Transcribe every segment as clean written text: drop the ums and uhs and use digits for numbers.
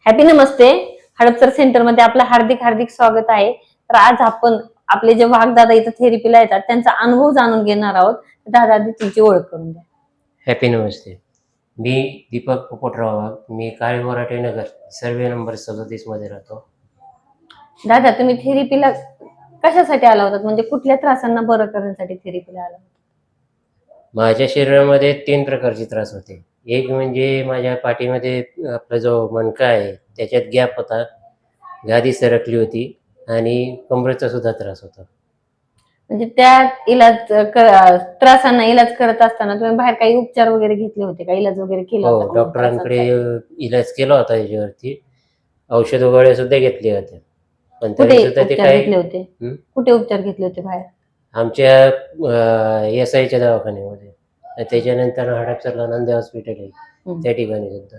Happy नमस्ते. Hadapsar centre मध्ये आपलं हार्दिक हार्दिक स्वागत आहे. तर आज आपण आपले जे वाघदादा इथं थेरपीला येतात त्यांचा अनुभव जाणून घेणार आहोत. दादा आधी तुमची ओळख करून द्या. हॅपी नमस्ते. मी दीपक पोपटराव वाघ. मी काळे मराठे नगर सर्वे नंबर 37 मध्ये राहतो. दादा तुम्ही थेरपीला कशासाठी आला होता, म्हणजे कुठल्या त्रासांना बरं करण्यासाठी थेरपीला आला होता? माझ्या शरीरामध्ये 3 प्रकारचे त्रास होते. एक म्हणजे माझ्या पाठीमध्ये आपला जो मणका आहे त्याच्यात गॅप होता, गादी सरकली होती आणि कमरेचा सुद्धा त्रास होता. म्हणजे त्या त्रासांना इलाज करत असताना तुम्ही बाहेर काही उपचार वगैरे घेतले होते का? इलाज वगैरे केला हो, होता का मग डॉक्टरांकडे त्रासांसाठी? इलाज केला होता याच्यावरती. औषध गोळ्या सुद्धा घेतल्या होत्या. पण कुठे तरी सुद्धा ते उपचार काही घेतले होते? कुठे उपचार घेतले होते बाहेर? आमच्या एस-आयच्या दवाखान्यामध्ये. त्याच्यानंतर हडपसरला नंदे हॉस्पिटल आहे, त्या ठिकाणी सुद्धा.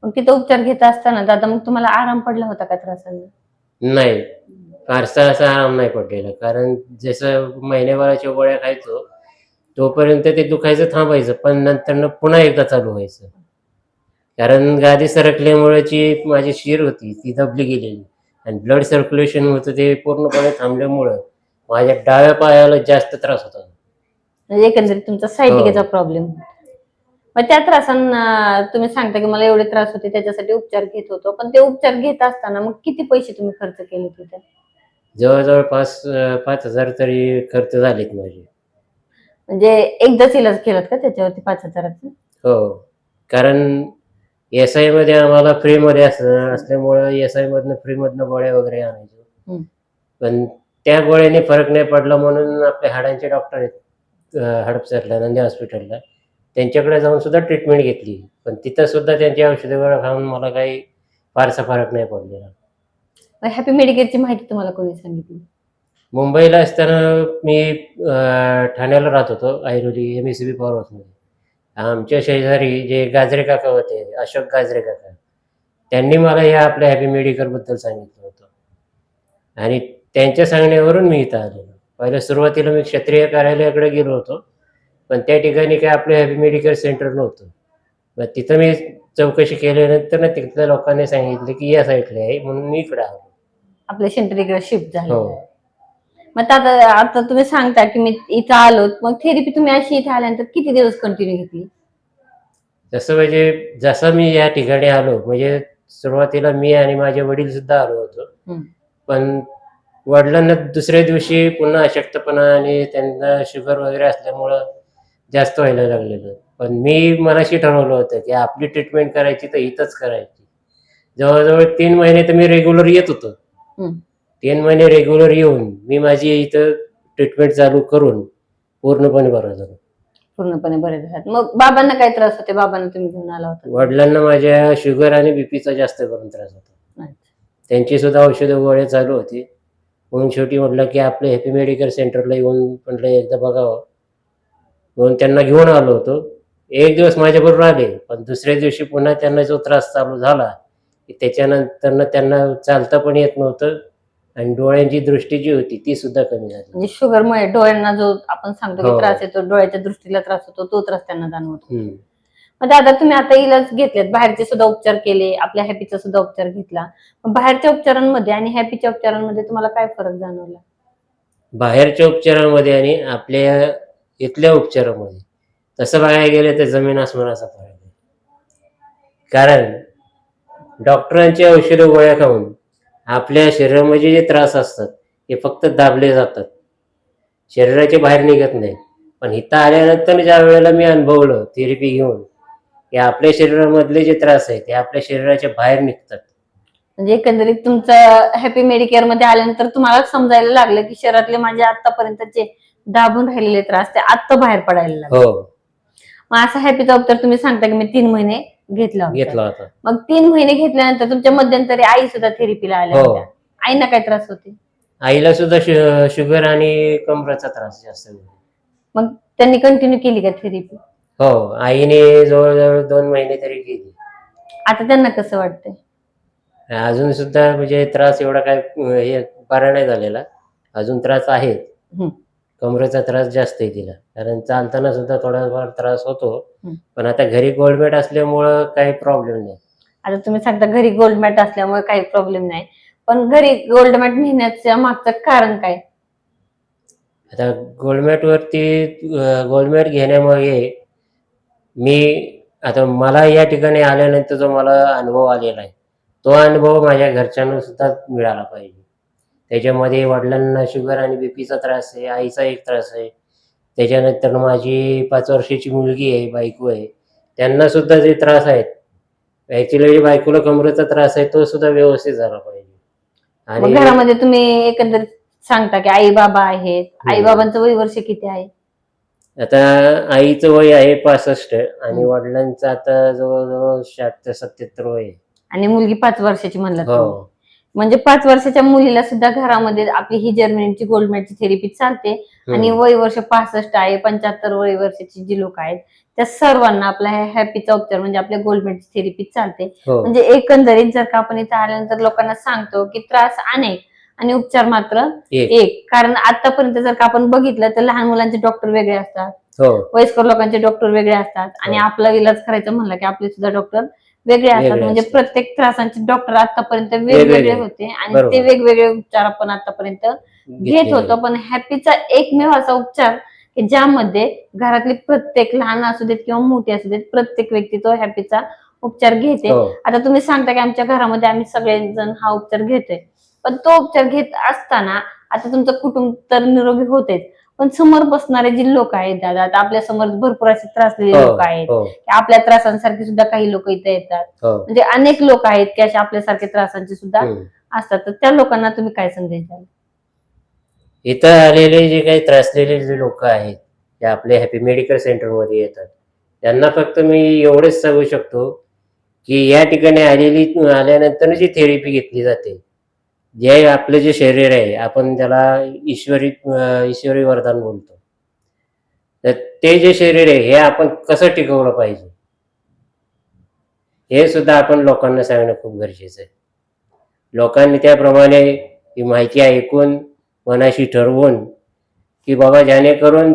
मग तिथे उपचार घेत असताना दादा मग तुम्हाला आराम पडला होता का त्रासांना? नाही, फारसा असा आराम नाही पडलेला. कारण जसं महिन्याभराच्या गोळ्या खायचो, तोपर्यंत ते दुखायचं थांबायचं, पण नंतरनं पुन्हा एकदा चालू व्हायचं. कारण गादी सरकल्यामुळे जी माझी शिर होती, ती दबली गेलेली आणि ब्लड सर्क्युलेशन होतं ते पूर्णपणे थांबल्यामुळं माझ्या डाव्या पायाला जास्त त्रास होता. म्हणजे एकंदरीत तुमचा सायटिकेचा प्रॉब्लेम. मग त्या त्रासांना तुम्ही सांगता की मला एवढे त्रास होते त्याच्यासाठी उपचार घेत होतो, पण ते उपचार घेत असताना मग किती पैसे तुम्ही खर्च केले तिथे? जवळ-जवळ 5,000 तरी खर्च झालेत माझे. म्हणजे एकदाच इलाज केलात का त्याच्यावरती 5,000चा? हो. कारण एस-आयमध्ये आम्हाला फ्रीमध्ये असल्यामुळं एस-आयमधनं फ्रीमधनं गोळ्या वगैरे आणायचो. पण त्या गोळ्याने फरक नाही पडला म्हणून आपले हाडांचे डॉक्टर आहेत हडपसरला, नंदे हॉस्पिटलला. त्यांच्याकडे जाऊन सुद्धा ट्रीटमेंट घेतली. पण तिथं सुद्धा त्यांची औषधं गोळ्या खाऊन मला काही फारसा फरक नाही पडलेला. मग हॅपी मेडिकेअरची माहिती तुम्हाला कोणी सांगितली? मुंबईला असताना मी ठाण्याला राहत होतो, ऐरोली एम-एस-सी-बी पॉवर हाऊसमध्ये. आमच्या शेजारी जे गाजरे काका होते, अशोक गाजरे काका, त्यांनी मला या आपल्या हॅपी मेडिकलबद्दल सांगितलं होतं आणि त्यांच्या सांगण्यावरून मी इथं आलेलो. पहिलं सुरुवातीला मी क्षेत्रीय कार्यालयाकडे गेलो होतो, पण त्या ठिकाणी काही आपलं हॅपी मेडिकल सेंटर नव्हतं. मग तिथं मी चौकशी केल्यानंतर ना तिथल्या लोकांनी सांगितलं, की या साईडला आहे, म्हणून मी इकडे आलो. आपल्या सेंटर इकडे शिफ्ट झाले. हो. मग आता आता तुम्ही सांगता की मी इथं आलो, मग थेरपी तुम्ही अशी इथे आल्यानंतर किती दिवस कंटिन्यू घेतली? जसं मी या ठिकाणी आलो, म्हणजे सुरुवातीला मी आणि माझे वडील सुद्धा आलो होतो. पण वडिलांना दुसऱ्या दिवशी पुन्हा अशक्तपणा आणि त्यांना शुगर वगैरे असल्यामुळं जास्त व्हायला लागलेलं. पण मी मनाशी ठरवलं होतं, की आपली ट्रीटमेंट करायची तर इथंच करायची. जवळ-जवळ 3 महिने तर मी रेग्युलर येत होतो. 3 महिने रेग्युलर येऊन मी माझी इथं ट्रीटमेंट चालू करून पूर्णपणे बरा झालो. पूर्णपणे बरे झालात. मग बाबांना काय त्रास होते? बाबांना तुम्ही घेऊन आला होता? वडिलांना माझ्या शुगर आणि बीपीचा जास्त करून त्रास होता. अच्छा. त्यांची सुद्धा औषधं गोळ्या चालू होती. म्हणून शेवटी म्हटलं, की आपलं हॅपी मेडिकल सेंटरला येऊन म्हटलं एकदा बघावं. म्हणून त्यांना घेऊन आलो होतो. एक दिवस माझ्याबरोबर आले, पण दुसऱ्या दिवशी पुन्हा त्यांना जो त्रास चालू झाला, की त्याच्यानंतरनं त्यांना चालता पण येत नव्हतं आणि डोळ्यांची दृष्टी जी होती ती सुद्धा कमी झाली. म्हणजे शुगरमुळे डोळ्यांना जो आपण सांगतो की हो. त्रास येतो, डोळ्याच्या दृष्टीला त्रास होतो, तो त्रास त्यांना जाणवतो. हं. मग दादा तुम्ही आता इलाज घेतलेत, बाहेरचे सुद्धा उपचार केले, आपल्या हॅपीचा सुद्धा उपचार घेतला. मग बाहेरच्या उपचारांमध्ये आणि हॅपीच्या उपचारांमध्ये तुम्हाला काय फरक जाणवला? बाहेरच्या उपचारामध्ये आणि आपल्या इथल्या उपचारामध्ये तसं बघायला गेलं तर जमीन आसमानाचा फरक आहे. कारण डॉक्टरांची औषधं गोळ्या खाऊन आपल्या शरीरामध्ये जे त्रास असतात ते फक्त दाबले जातात. शरीराच्या बाहेर निघत नाही. पण इथं आल्यानंतर ज्या वेळेला मी अनुभवलं थेरपी घेऊन, की आपल्या शरीरामधले जे त्रास आहेत ते आपल्या शरीराच्या बाहेर निघतात. म्हणजे एकंदरीत तुमचं हॅपी मेडिकेअर मध्ये आल्यानंतर तुम्हाला समजायला लागलं की शरीरातले माझे आतापर्यंतचे दाबून राहिलेले त्रास ते आत्ता बाहेर पडायला लागले. हो, मग असा हॅपीचा उपचार तुम्ही सांगता की मी 3 महिने घेतला होता. घेतला होता. मग 3 महिने घेतल्यानंतर तुमच्या मध्यंतरी आई सुद्धा थेरपीला आल्या हो. होत्या. आईना काय त्रास होते? आईला सुद्धा शुगर आणि कमरेचा त्रास जास्त होता. मग त्यांनी कंटिन्यू केली का थेरपी? हो, आईने जवळ-जवळ 2 महिने तरी केली. आता त्यांना कसं वाटतंय? अजून सुद्धा म्हणजे त्रास एवढा काय हे बरा नाही झालेला. अजून त्रास आहे. कमरेचा त्रास जास्त आहे तिला. कारण चालताना सुद्धा थोडाफार त्रास होतो. पण आता घरी गोलमेट असल्यामुळं काही प्रॉब्लेम नाही. आता तुम्ही सांगता घरी गोल्ड मॅट असल्यामुळे काही प्रॉब्लेम नाही, पण घरी गोल्ड मॅट नेण्याच्या मागचं कारण काय? आता गोल्डमॅट घेण्यामागे मी आता मला या ठिकाणी आल्यानंतर जो मला अनुभव आलेला आहे, तो अनुभव माझ्या घरच्यांना सुद्धा मिळाला पाहिजे. त्याच्यामध्ये वडिलांना शुगर आणि बीपीचा त्रास आहे, आईचा एक त्रास आहे. त्याच्यानंतर माझी 5 वर्षाची मुलगी आहे, बायको आहे. त्यांना सुद्धा जे त्रास आहेत, ॲक्च्युअली बायकोला कमरेचा त्रास आहे, तो सुद्धा व्यवस्थित झाला पाहिजे. मग आणि घरामध्ये तुम्ही एकंदरीत सांगता की आई बाबा आहेत, आई बाबांचं वय वर्ष किती आहे? आता आईचं वय आहे 65 आणि हम्म. वडिलांचं आता जवळ-जवळ 76-77 वय आहे. आणि मुलगी 5 वर्षाची म्हणलात तुम्ही. हो. म्हणजे 5 वर्षाच्या मुलीला सुद्धा घरामध्ये आपली ही जर्मनीची गोल्ड मॅटची थेरपी चालते. आणि हं. वय वर्ष 65 आहे, 75 वय वर्षाची जी लोक आहेत त्या सर्वांना आपला हॅपीचा उपचार म्हणजे आपल्या गोल्ड मॅटची थेरपी चालते. हो. म्हणजे एकंदरीत जर का आपण इथे आल्यानंतर लोकांना सांगतो की त्रास अनेक आणि उपचार मात्र एक. एक. कारण आतापर्यंत जर का आपण बघितलं तर लहान मुलांचे डॉक्टर वेगळे असतात, हो. वयस्कर लोकांचे डॉक्टर वेगळे असतात आणि हो. आपला इलाज करायचं म्हणलं की आपले सुद्धा डॉक्टर वेगळे असतात. वेगळे म्हणजे असतात. प्रत्येक त्रासांचे डॉक्टर आतापर्यंत वेगवेगळे वेगवेगळे. होते आणि बरोबर. ते वेगवेगळे उपचार आपण आतापर्यंत घेत घेतलेले होतो. आहे. पण हॅपीचा एकमेव असा उपचार की ज्यामध्ये घरातली प्रत्येक लहान असू देत किंवा मोठी असू देत प्रत्येक व्यक्ती तो हॅपीचा उपचार घेते. हो. आता तुम्ही सांगता की आमच्या घरामध्ये आम्ही सगळेजण हा उपचार घेतोय, पण तो उपचार घेत असताना आता तुमचं कुटुंब तर निरोगी होतेच, पण समोर बसणारे जे लोक आहेत दादा, आता आपल्या समोर भरपूर असे त्रासलेले हो. लोक आहेत हो. की आपल्या त्रासांसारखी सुद्धा काही लोक इथे येतात. हो. म्हणजे अनेक लोक आहेत की अशा आपल्यासारखे त्रासांचे सुद्धा हं. असतात. तर त्या लोकांना तुम्ही काय संदेश द्याल? इथं आलेले जे काही त्रासलेले जे लोक आहेत, ते आपले हॅपी मेडिकल सेंटरमध्ये येतात. त्यांना फक्त मी एवढंच सांगू शकतो, की या ठिकाणी आल्यानंतर जी थेरपी घेतली जाते, जे आपलं जे शरीर आहे, आपण त्याला ईश्वरी वरदान बोलतो. तर ते जे शरीर आहे, हे आपण कसं टिकवलं पाहिजे, हे सुद्धा आपण लोकांना सांगणं खूप गरजेचं आहे. लोकांनी त्याप्रमाणे ही माहिती ऐकून मनाशी ठरवून, की बाबा जेणेकरून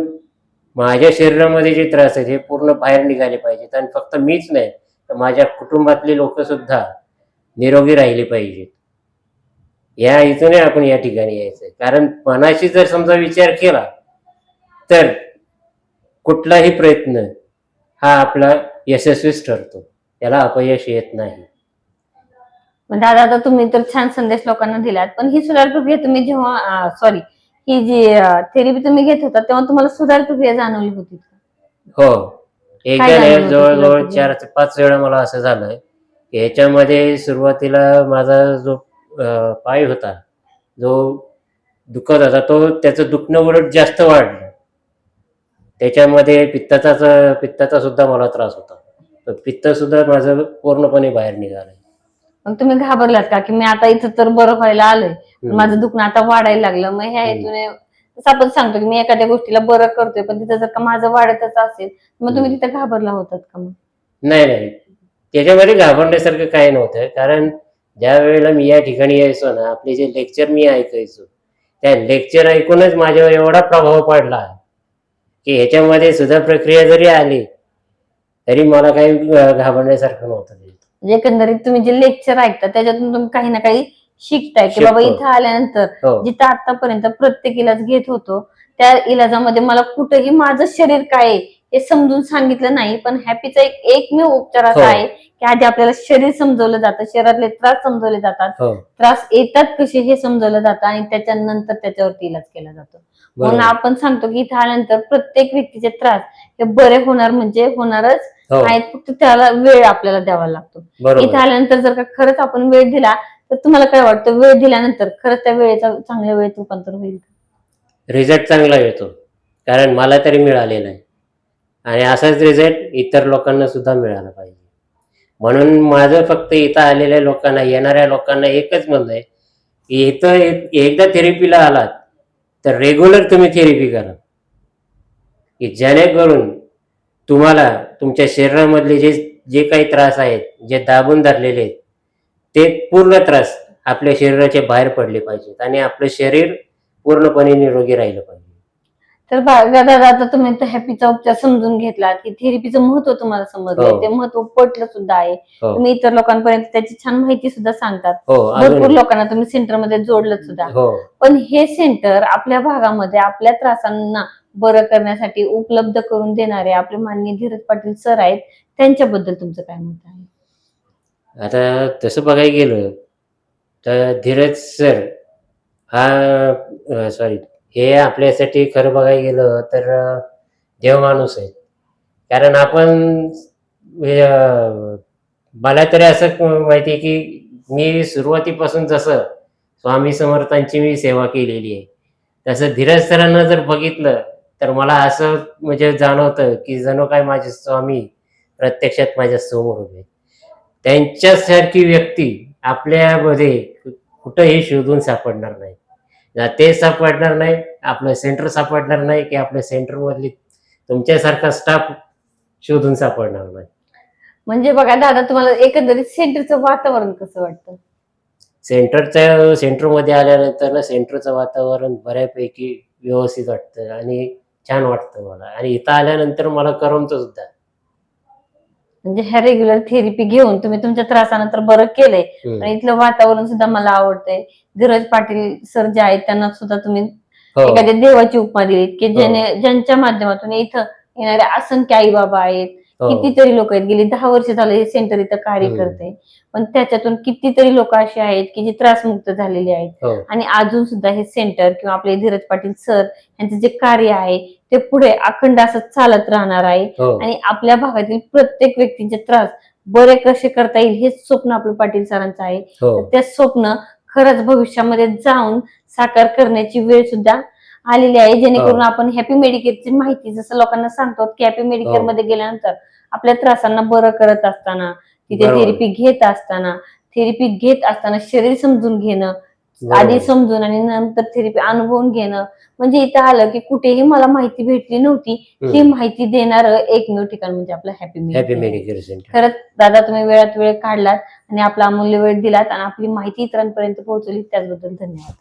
माझ्या शरीरामध्ये जे त्रास आहेत हे पूर्ण बाहेर निघाले पाहिजेत आणि फक्त मीच नाही, तर माझ्या कुटुंबातली लोक सुद्धा निरोगी राहिली पाहिजेत. या हेतूने आपण या ठिकाणी यायचंय. कारण मनाशी जर समजा विचार केला, तर कुठलाही प्रयत्न हा आपला यशस्वीच ठरतो. त्याला अपयश येत नाही. मग दादा आता तुम्ही तर छान संदेश लोकांना दिलात, पण ही सुधार प्रक्रिया तुम्ही जेव्हा सॉरी ही जी थेरपी तुम्ही घेत होता तेव्हा तुम्हाला सुधार प्रक्रिया जाणवली होती का? हो. काय एकदा नाही, जाणवलं होतं सुधार जवळ-जवळ प्रक्रियेत? 4 ते 5 वेळा मला असं झालंय, की ह्याच्यामध्ये सुरुवातीला माझा जो पाय होता, जो दुखत होता, त्याचं दुखणं उलट जास्त वाढलं. त्याच्यामध्ये पित्ताचा सुद्धा मला त्रास होता. तर पित्त सुद्धा माझं पूर्णपणे बाहेर निघालंय. मग तुम्ही घाबरलात का की मी आता इथं तर बरं व्हायला आलोय, पण हं. माझं दुखणं आता वाढायला लागलं, मग ह्या हं. हेतूने जसं आपण सांगतो की मी एखाद्या गोष्टीला बरं करतोय पण तिथं जर का माझं वाढतच असेल मग तुम्ही तिथे घाबरला होतात का मग? नाही, नाही. त्याच्यामध्ये घाबरण्यासारखं काही नव्हतं. कारण ज्यावेळेला मी या ठिकाणी यायचो ना, आपले जे लेक्चर मी ऐकायचो, त्या लेक्चर ऐकूनच माझ्यावर एवढा प्रभाव पडला, की ह्याच्यामध्ये सुद्धा प्रक्रिया जरी आली, तरी मला काही घाबरण्यासारखं नव्हतं ते. म्हणजे एकंदरीत तुम्ही जे लेक्चर ऐकता त्याच्यातून तुम्ही काही ना काही शिकताय की बाबा शिकतो. इथं आल्यानंतर हो. जिथं आतापर्यंत प्रत्येक इलाज घेत होतो त्या इलाजामध्ये मला कुठेही माझं शरीर काय आहे हे समजून सांगितलं नाही, पण हॅपीचा एकमेव उपचार असा हो. आहे की आधी आपल्याला शरीर समजवलं जातं, शरीरातले त्रास समजवले जातात, हो. त्रास येतात कसे हे समजवलं जातं आणि त्याच्यानंतर त्याच्यावरती इलाज केला जातो. म्हणून बरोबर. आपण सांगतो की इथं आल्यानंतर प्रत्येक व्यक्तीचे त्रास हे बरे होणार म्हणजे होणारच हो. आहेत, फक्त त्याला वेळ आपल्याला द्यावा लागतो. इथे बरोबर. आल्यानंतर जर का खरंच आपण वेळ दिला तर तुम्हाला काय वाटतं वेळ दिल्यानंतर खरंच त्या वेळेचा चांगल्या वेळेत रूपांतर होईल का? रिझल्ट चांगला येतो. कारण मला तरी मिळालेला आहे आणि असाच रिझल्ट इतर लोकांना सुद्धा मिळाला पाहिजे. म्हणून माझं फक्त इथं आलेल्या लोकांना, येणाऱ्या लोकांना एकच म्हणणं आहे, की इथं एकदा थेरपीला आलात, तर रेग्युलर तुम्ही थेरपी करा. की जेणेकरून तुम्हाला तुमच्या शरीरामधले जे जे काही त्रास आहेत, जे दाबून धरलेले आहेत, ते पूर्ण त्रास आपल्या शरीराच्या बाहेर पडले पाहिजेत आणि आपलं शरीर पूर्णपणे निरोगी राहिलं पाहिजे. तर बघा दादा, आता तुम्ही तर हॅपीचा उपचार समजून घेतला की थेरपीचं महत्व तुम्हाला समजलंय, हो. ते महत्व पटलं सुद्धा आहे. हो तुम्ही इतर लोकांपर्यंत त्याची छान माहिती सुद्धा सांगतात. हो भरपूर अजून लोकांना तुम्ही सेंटरमध्ये जोडलं सुद्धा. हो. पण हे सेंटर आपल्या भागामध्ये आपल्या त्रासांना बरं करण्यासाठी उपलब्ध करून देणारे आपले माननीय धीरज पाटील सर आहेत, त्यांच्याबद्दल तुमचं काय मत आहे? आता तसं बघायला गेलं तर धीरज सर हा सॉरी हे आपल्यासाठी खरं बघायला गेलं तर देव माणूस आहे. कारण आपण मला तरी असं माहिती आहे की मी सुरुवातीपासून जसं स्वामी समर्थांची मी सेवा केलेली आहे, तसं धीरज सरांना जर बघितलं तर मला असं म्हणजे जाणवतं की जणू काय माझे स्वामी प्रत्यक्षात माझ्या समोर उभे आहेत. त्यांच्यासारखी व्यक्ती आपल्यामध्ये कुठंही शोधून सापडणार नाही. ना ते सापडणार नाही, आपलं सेंटर सापडणार नाही, की आपल्या सेंटरमधली तुमच्यासारखा स्टाफ शोधून सापडणार नाही. म्हणजे बघा दादा, तुम्हाला एकंदरीत सेंटरचं वातावरण कसं वाटतं? सेंटरमध्ये आल्यानंतर ना सेंटरचं वातावरण बऱ्यापैकी व्यवस्थित वाटतं आणि छान वाटतं मला आणि इथं आल्यानंतर मला करमतं सुद्धा. म्हणजे ह्या रेग्युलर थेरपी घेऊन तुम्ही तुमच्या त्रासानंतर बरं केलंय आणि हं. इथलं वातावरण सुद्धा मला आवडतंय. धीरज पाटील सर जे आहेत त्यांना सुद्धा तुम्ही हो, एखाद्या देवाची उपमा दिलीत की हो, ज्यांच्या माध्यमातून इथं येणारे असंख्य आई बाबा आहेत, हो. कितीतरी लोक आहेत, गेली 10 वर्ष झालं हे सेंटर इथं कार्य हं. करते. पण त्याच्यातून कितीतरी लोक अशी आहेत की जी त्रासमुक्त झालेली आहेत हो, आणि अजून सुद्धा हे सेंटर किंवा आपले धीरज पाटील सर यांचं जे कार्य आहे ते पुढे अखंड असं चालत राहणार आहे हो, आणि आपल्या भागातील प्रत्येक व्यक्तीचे त्रास बरे कसे करता येईल हेच स्वप्न आपलं पाटील सरांचं आहे. हो, तर ते स्वप्न खरंच भविष्यामध्ये जाऊन साकार करण्याची वेळ सुद्धा आलेली आहे, जेणेकरून हो, आपण हॅपी मेडिकेअरची माहिती जसं लोकांना सांगतो की हॅपी मेडिकेअर हो. मध्ये गेल्यानंतर आपल्या त्रासांना बरं करत असताना, तिथे बरोबर, थेरपी घेत असताना शरीर समजून घेणं, आधी बरोबर. समजून आणि नंतर थेरपी अनुभवून घेणं, म्हणजे इथं आलं की कुठेही मला माहिती भेटली नव्हती, ही हं. माहिती देणारं एकमेव ठिकाण म्हणजे आपलं हॅपी हॅपी मेडिकेअर आहे. Medicare centre. खरंच दादा, तुम्ही वेळात वेळ काढलात आणि आपला अमूल्य वेळ दिलात आणि आपली माहिती इतरांपर्यंत पोहोचवली, त्याचबद्दल धन्यवाद.